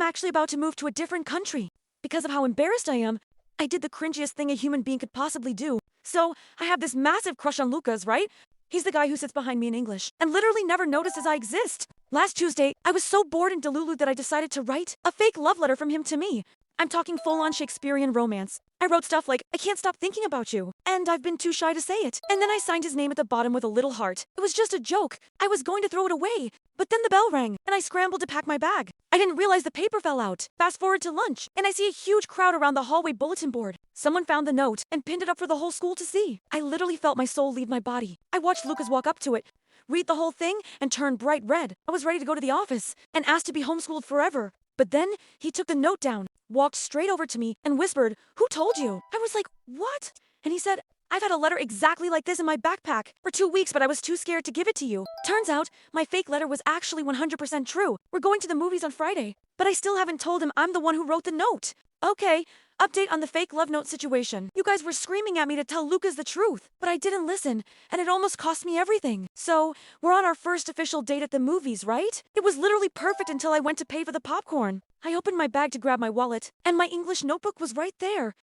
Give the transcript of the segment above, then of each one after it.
actually about to move to a different country. Because of how embarrassed I am, I did the cringiest thing a human being could possibly do. So, I have this massive crush on Lukas, right? He's the guy who sits behind me in English and literally never notices I exist. Last Tuesday, I was so bored in delulu that I decided to write a fake love letter from him to me. I'm talking full-on Shakespearean romance. I wrote stuff like, I can't stop thinking about you, and I've been too shy to say it. And then I signed his name at the bottom with a little heart. It was just a joke. I was going to throw it away, but then the bell rang, and I scrambled to pack my bag. I didn't realize the paper fell out. Fast forward to lunch, and I see a huge crowd around the hallway bulletin board. Someone found the note and pinned it up for the whole school to see. I literally felt my soul leave my body. I watched Lukas walk up to it, read the whole thing, and turn bright red. I was ready to go to the office and asked to be homeschooled forever. But then he took the note down, walked straight over to me, and whispered, "Who told you?" I was like, "What?" And he said, "I've had a letter exactly like this in my backpack for 2 weeks, but I was too scared to give it to you." Turns out, my fake letter was actually 100% true. We're going to the movies on Friday, but I still haven't told him I'm the one who wrote the note. Okay, update on the fake love note situation. You guys were screaming at me to tell Lukas the truth, but I didn't listen, and it almost cost me everything. So, we're on our first official date at the movies, right? It was literally perfect until I went to pay for the popcorn. I opened my bag to grab my wallet, and my English notebook was right there.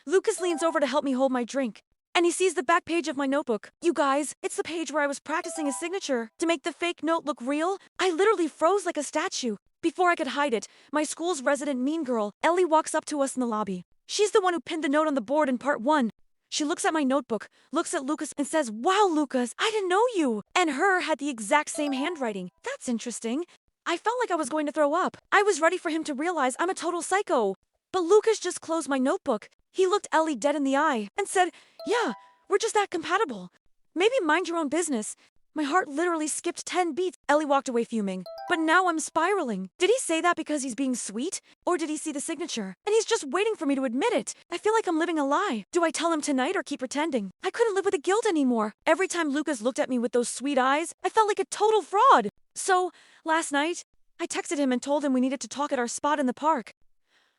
Lukas leans over to help me hold my drink, and he sees the back page of my notebook. You guys, it's the page where I was practicing his signature. To make the fake note look real, I literally froze like a statue. Before I could hide it, my school's resident mean girl, Ellie, walks up to us in the lobby. She's the one who pinned the note on the board in part 1. She looks at my notebook, looks at Lukas, and says, "Wow, Lukas, I didn't know you." And her had the exact same handwriting. That's interesting. I felt like I was going to throw up. I was ready for him to realize I'm a total psycho. But Lukas just closed my notebook. He looked Ellie dead in the eye and said, "Yeah, we're just that compatible. Maybe mind your own business." My heart literally skipped 10 beats. Ellie walked away fuming. But now I'm spiraling. Did he say that because he's being sweet? Or did he see the signature? And he's just waiting for me to admit it. I feel like I'm living a lie. Do I tell him tonight or keep pretending? I couldn't live with the guilt anymore. Every time Lukas looked at me with those sweet eyes, I felt like a total fraud. So, last night, I texted him and told him we needed to talk at our spot in the park.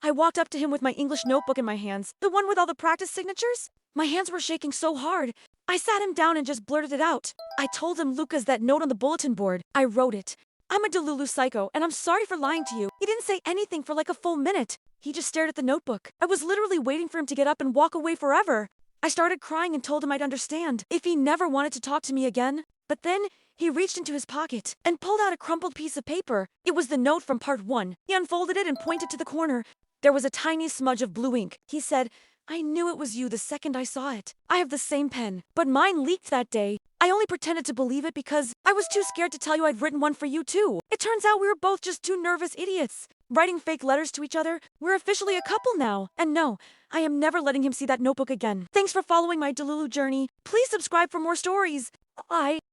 I walked up to him with my English notebook in my hands, the one with all the practice signatures. My hands were shaking so hard. I sat him down and just blurted it out. I told him, "Lukas, that note on the bulletin board, I wrote it. I'm a delulu psycho, and I'm sorry for lying to you." He didn't say anything for like a full minute. He just stared at the notebook. I was literally waiting for him to get up and walk away forever. I started crying and told him I'd understand if he never wanted to talk to me again. But then he reached into his pocket and pulled out a crumpled piece of paper. It was the note from part 1. He unfolded it and pointed to the corner. There was a tiny smudge of blue ink. He said, "I knew it was you the second I saw it. I have the same pen, but mine leaked that day. I only pretended to believe it because I was too scared to tell you I'd written one for you too. It turns out we were both just two nervous idiots, writing fake letters to each other. We're officially a couple now. And no, I am never letting him see that notebook again. Thanks for following my delulu journey. Please subscribe for more stories. Bye."